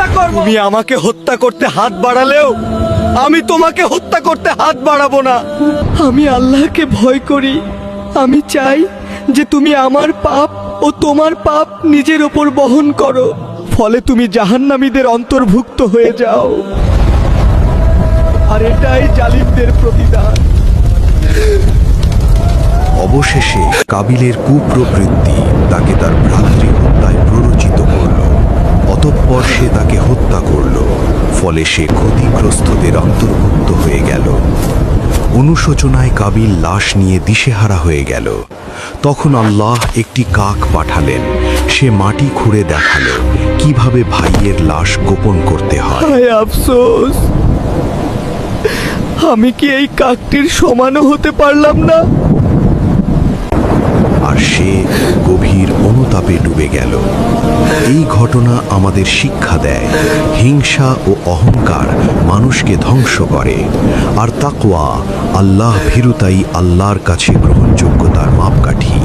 হত্যা করব। তুমি আমাকে হত্যা করতে হাত বাড়ালেও আমি তোমাকে হত্যা করতে হাত বাড়াবো না। আমি আল্লাহকে ভয় করি। আমি চাই যে তুমি আমার পাপ ও তোমার পাপ নিজের ওপর বহন করো, ফলে তুমি জাহান্নামীদের অন্তর্ভুক্ত হয়ে যাও। আর এটাই জালিমদের প্রতিদান। অবশেষে কাবিলের কুপ্রবৃত্তি তাকে তার ভ্রাতৃ হত্যায় প্ররোচিত করল। অতঃপর সে তাকে হত্যা করল, ফলে সে ক্ষতিগ্রস্তদের অন্তর্ভুক্ত হয়ে গেল। অনুশোচনায় কাবিল লাশ নিয়ে দিশেহারা হয়ে গেল। তখন আল্লাহ একটি কাক পাঠালেন। সে মাটি খুঁড়ে দেখালো কিভাবে ভাইয়ের লাশ গোপন করতে হয়। হায় আফসোস, আমি কি এই কাকটির সমানও হতে পারলাম না? আর সে গভীর অনুতাপে ডুবে গেল। এই ঘটনা আমাদের শিক্ষা দেয়, হিংসা ও অহংকার মানুষকে ধ্বংস করে, আর তাকওয়া আল্লাহ ভীরুতাই আল্লাহর কাছে গ্রহণযোগ্যতার মাপকাঠি।